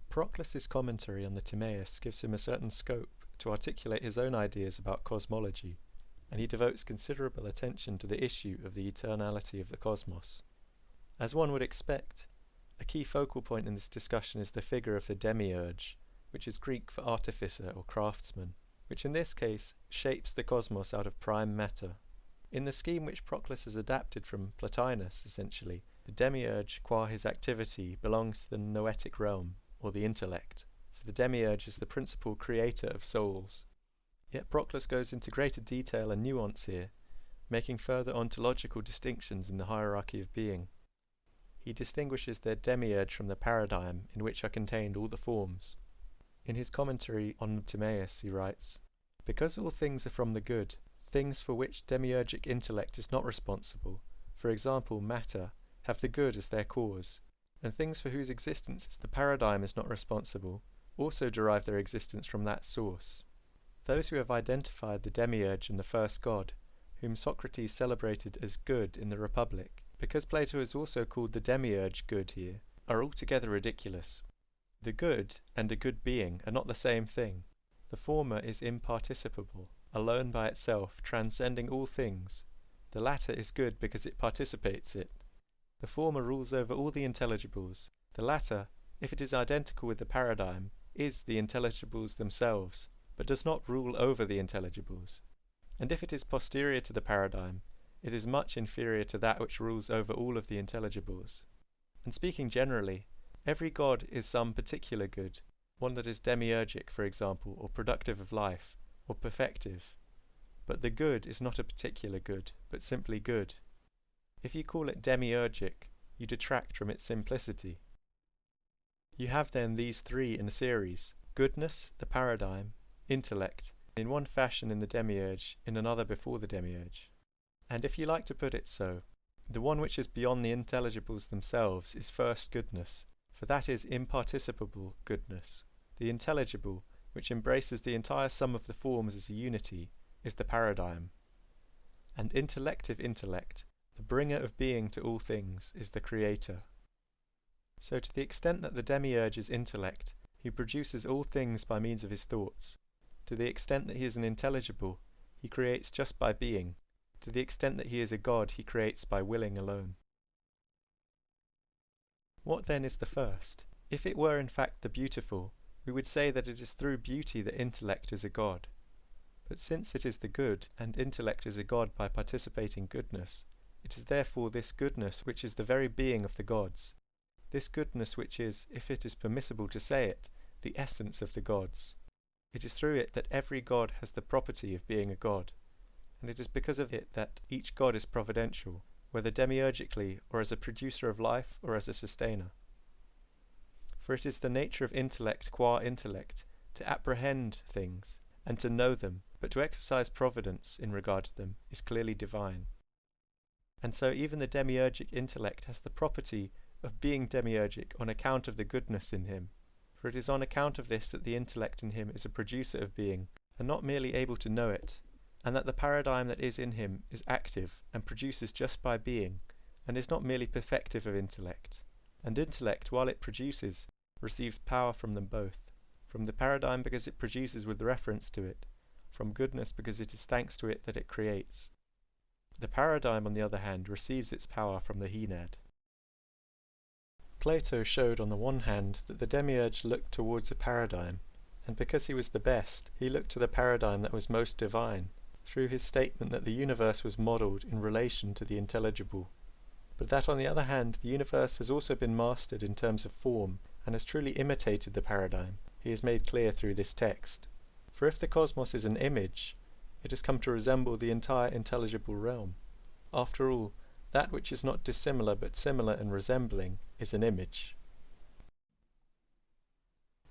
Proclus's commentary on the Timaeus gives him a certain scope to articulate his own ideas about cosmology, and he devotes considerable attention to the issue of the eternality of the cosmos. As one would expect, a key focal point in this discussion is the figure of the Demiurge, which is Greek for artificer or craftsman, which in this case shapes the cosmos out of prime matter. In the scheme which Proclus has adapted from Plotinus, essentially, the Demiurge, qua his activity, belongs to the noetic realm, or the intellect, for the Demiurge is the principal creator of souls. Yet Proclus goes into greater detail and nuance here, making further ontological distinctions in the hierarchy of being. He distinguishes the Demiurge from the paradigm in which are contained all the forms. In his commentary on Timaeus he writes, "Because all things are from the good, things for which demiurgic intellect is not responsible, for example matter, have the good as their cause, and things for whose existence the paradigm is not responsible also derive their existence from that source. Those who have identified the Demiurge and the first god, whom Socrates celebrated as good in the Republic, because Plato has also called the Demiurge good here, are altogether ridiculous. The good and a good being are not the same thing. The former is imparticipable, alone by itself, transcending all things. The latter is good because it participates it. The former rules over all the intelligibles. The latter, if it is identical with the paradigm, is the intelligibles themselves, but does not rule over the intelligibles. And if it is posterior to the paradigm, it is much inferior to that which rules over all of the intelligibles. And speaking generally, every god is some particular good, one that is demiurgic, for example, or productive of life, or perfective. But the good is not a particular good, but simply good. If you call it demiurgic, you detract from its simplicity. You have then these three in a series: goodness, the paradigm, intellect, in one fashion in the Demiurge, in another before the Demiurge. And if you like to put it so, the one which is beyond the intelligibles themselves is first goodness, for that is imparticipable goodness. The intelligible, which embraces the entire sum of the forms as a unity, is the paradigm. And intellective intellect, the bringer of being to all things, is the creator. So to the extent that the Demiurge is intellect, he produces all things by means of his thoughts. To the extent that he is an intelligible, he creates just by being. To the extent that he is a god, he creates by willing alone. What then is the first? If it were in fact the beautiful, we would say that it is through beauty that intellect is a god. But since it is the good, and intellect is a god by participating goodness, it is therefore this goodness which is the very being of the gods. This goodness which is, if it is permissible to say it, the essence of the gods. It is through it that every god has the property of being a god, and it is because of it that each god is providential, whether demiurgically or as a producer of life or as a sustainer. For it is the nature of intellect qua intellect to apprehend things and to know them, but to exercise providence in regard to them is clearly divine. And so even the demiurgic intellect has the property of being demiurgic on account of the goodness in him, for it is on account of this that the intellect in him is a producer of being, and not merely able to know it, and that the paradigm that is in him is active and produces just by being, and is not merely perfective of intellect. And intellect, while it produces, receives power from them both, from the paradigm because it produces with reference to it, from goodness because it is thanks to it that it creates. The paradigm, on the other hand, receives its power from the Haenad. Plato showed on the one hand that the Demiurge looked towards a paradigm, and because he was the best, he looked to the paradigm that was most divine, through his statement that the universe was modelled in relation to the intelligible. But that on the other hand, the universe has also been mastered in terms of form, and has truly imitated the paradigm, he has made clear through this text. For if the cosmos is an image, it has come to resemble the entire intelligible realm. After all, that which is not dissimilar but similar and resembling is an image.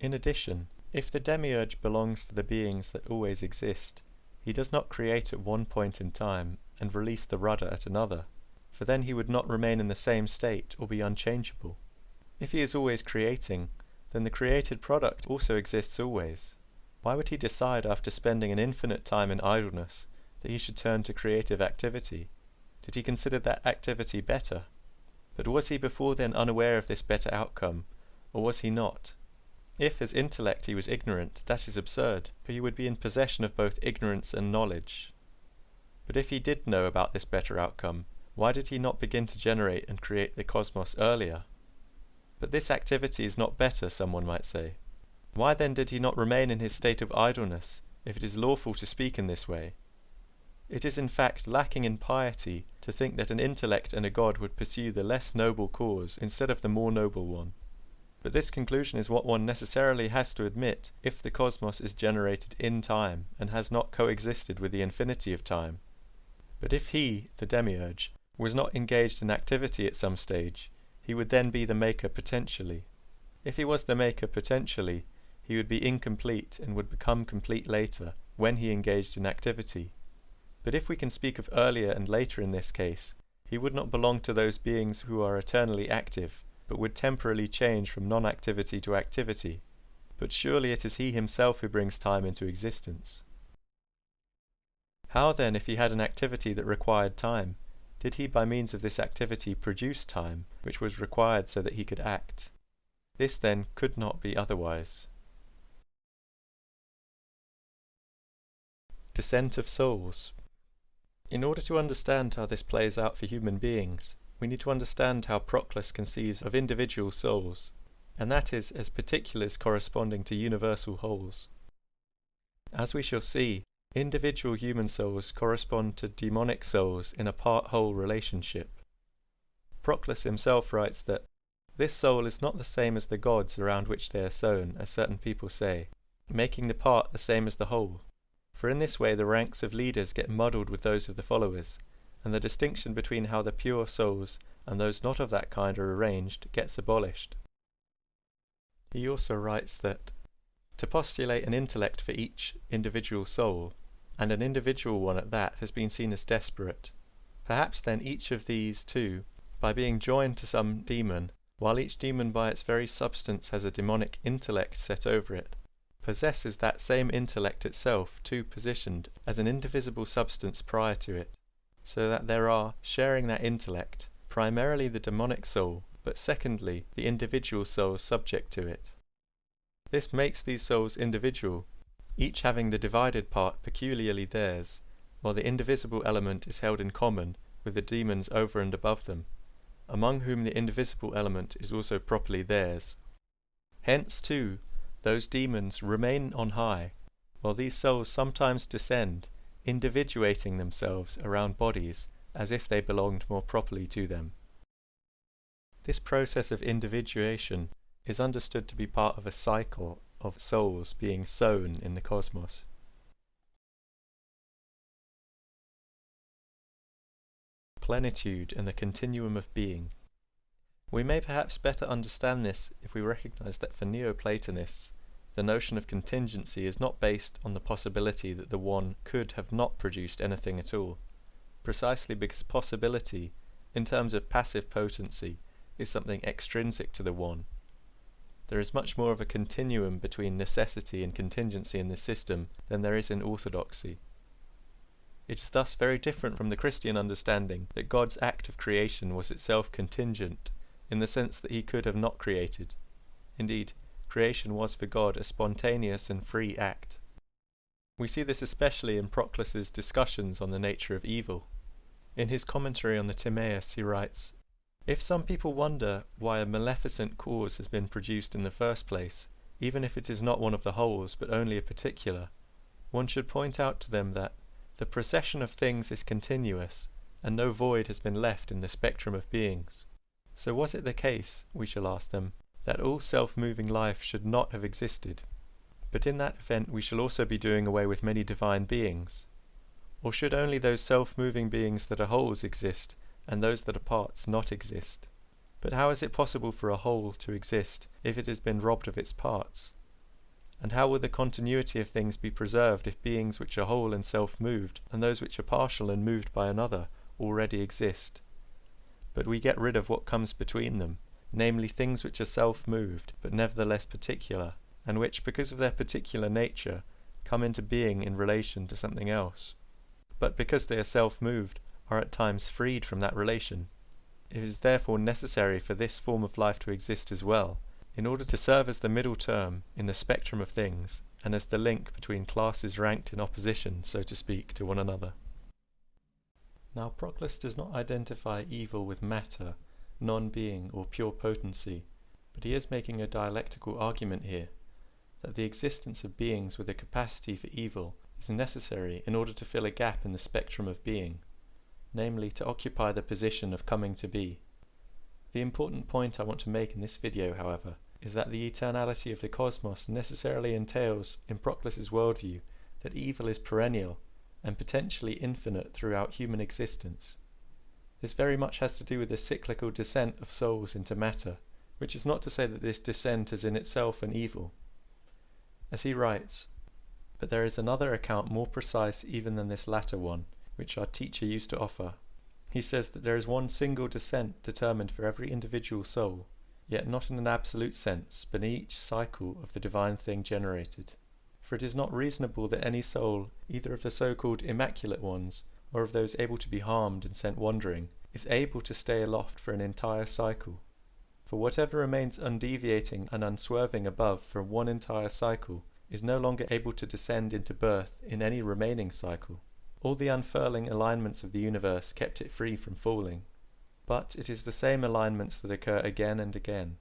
In addition, if the Demiurge belongs to the beings that always exist, he does not create at one point in time and release the rudder at another, for then he would not remain in the same state or be unchangeable. If he is always creating, then the created product also exists always. Why would he decide after spending an infinite time in idleness that he should turn to creative activity? Did he consider that activity better? But was he before then unaware of this better outcome, or was he not? If as intellect he was ignorant, that is absurd, for he would be in possession of both ignorance and knowledge. But if he did know about this better outcome, why did he not begin to generate and create the cosmos earlier? But this activity is not better, someone might say. Why then did he not remain in his state of idleness, if it is lawful to speak in this way? It is in fact lacking in piety to think that an intellect and a god would pursue the less noble cause instead of the more noble one. But this conclusion is what one necessarily has to admit if the cosmos is generated in time and has not coexisted with the infinity of time. But if he, the Demiurge, was not engaged in activity at some stage, he would then be the maker potentially. If he was the maker potentially, he would be incomplete and would become complete later, when he engaged in activity. But if we can speak of earlier and later in this case, he would not belong to those beings who are eternally active, but would temporarily change from non-activity to activity. But surely it is he himself who brings time into existence. How then, if he had an activity that required time, did he by means of this activity produce time, which was required so that he could act? This then could not be otherwise. Descent of souls. In order to understand how this plays out for human beings, we need to understand how Proclus conceives of individual souls, and that is as particulars corresponding to universal wholes. As we shall see, individual human souls correspond to demonic souls in a part-whole relationship. Proclus himself writes that this soul is not the same as the gods around which they are sown, as certain people say, making the part the same as the whole. For in this way the ranks of leaders get muddled with those of the followers, and the distinction between how the pure souls and those not of that kind are arranged gets abolished. He also writes that to postulate an intellect for each individual soul, and an individual one at that, has been seen as desperate. Perhaps then each of these two, by being joined to some demon, while each demon by its very substance has a demonic intellect set over it, possesses that same intellect itself too positioned as an indivisible substance prior to it, so that there are, sharing that intellect, primarily the demonic soul, but secondly the individual souls subject to it. This makes these souls individual, each having the divided part peculiarly theirs, while the indivisible element is held in common with the demons over and above them, among whom the indivisible element is also properly theirs. Hence, too, those demons remain on high, while these souls sometimes descend, individuating themselves around bodies as if they belonged more properly to them. This process of individuation is understood to be part of a cycle of souls being sown in the cosmos. Plenitude and the continuum of being. We may perhaps better understand this if we recognize that for Neoplatonists, the notion of contingency is not based on the possibility that the one could have not produced anything at all, precisely because possibility, in terms of passive potency, is something extrinsic to the one. There is much more of a continuum between necessity and contingency in this system than there is in orthodoxy. It is thus very different from the Christian understanding that God's act of creation was itself contingent, in the sense that he could have not created. Indeed, creation was for God a spontaneous and free act. We see this especially in Proclus's discussions on the nature of evil. In his commentary on the Timaeus he writes, "If some people wonder why a maleficent cause has been produced in the first place, even if it is not one of the wholes but only a particular, one should point out to them that the procession of things is continuous, and no void has been left in the spectrum of beings. So was it the case, we shall ask them, that all self-moving life should not have existed? But in that event we shall also be doing away with many divine beings. Or should only those self-moving beings that are wholes exist, and those that are parts not exist? But how is it possible for a whole to exist if it has been robbed of its parts? And how will the continuity of things be preserved if beings which are whole and self-moved, and those which are partial and moved by another, already exist? But we get rid of what comes between them, namely things which are self-moved, but nevertheless particular, and which, because of their particular nature, come into being in relation to something else. But because they are self-moved, are at times freed from that relation. It is therefore necessary for this form of life to exist as well, in order to serve as the middle term in the spectrum of things, and as the link between classes ranked in opposition, so to speak, to one another. Now, Proclus does not identify evil with matter, non-being, or pure potency, but he is making a dialectical argument here, that the existence of beings with a capacity for evil is necessary in order to fill a gap in the spectrum of being, namely to occupy the position of coming to be. The important point I want to make in this video, however, is that the eternality of the cosmos necessarily entails, in Proclus's worldview, that evil is perennial and potentially infinite throughout human existence. This very much has to do with the cyclical descent of souls into matter, which is not to say that this descent is in itself an evil. As he writes, "But there is another account more precise even than this latter one, which our teacher used to offer. He says that there is one single descent determined for every individual soul, yet not in an absolute sense, but in each cycle of the divine thing generated. For it is not reasonable that any soul, either of the so-called immaculate ones, or of those able to be harmed and sent wandering, is able to stay aloft for an entire cycle. For whatever remains undeviating and unswerving above for one entire cycle is no longer able to descend into birth in any remaining cycle. All the unfurling alignments of the universe kept it free from falling. But it is the same alignments that occur again and again.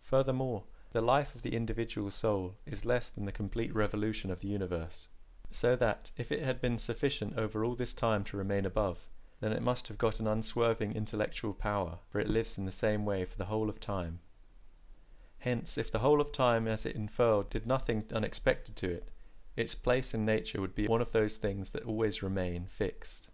Furthermore, the life of the individual soul is less than the complete revolution of the universe, so that, if it had been sufficient over all this time to remain above, then it must have got an unswerving intellectual power, for it lives in the same way for the whole of time. Hence, if the whole of time as it unfurled did nothing unexpected to it, its place in nature would be one of those things that always remain fixed.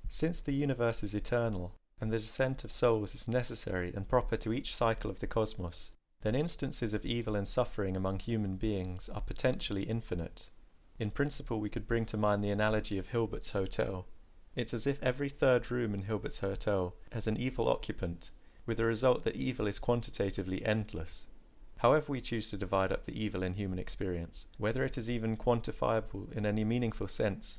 Since the universe is eternal, and the descent of souls is necessary and proper to each cycle of the cosmos, then instances of evil and suffering among human beings are potentially infinite. In principle, we could bring to mind the analogy of Hilbert's Hotel. It's as if every third room in Hilbert's Hotel has an evil occupant, with the result that evil is quantitatively endless. However we choose to divide up the evil in human experience, whether it is even quantifiable in any meaningful sense,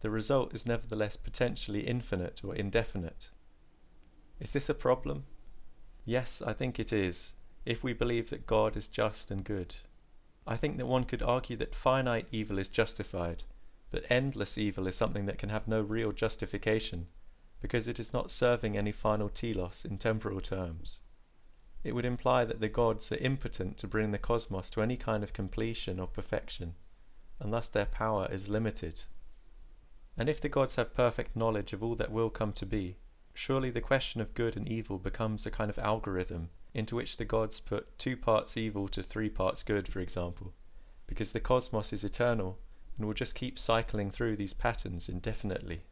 the result is nevertheless potentially infinite or indefinite. Is this a problem? Yes, I think it is, if we believe that God is just and good. I think that one could argue that finite evil is justified, but endless evil is something that can have no real justification, because it is not serving any final telos in temporal terms. It would imply that the gods are impotent to bring the cosmos to any kind of completion or perfection, and thus their power is limited. And if the gods have perfect knowledge of all that will come to be, surely the question of good and evil becomes a kind of algorithm into which the gods put 2 parts evil to 3 parts good, for example, because the cosmos is eternal and will just keep cycling through these patterns indefinitely.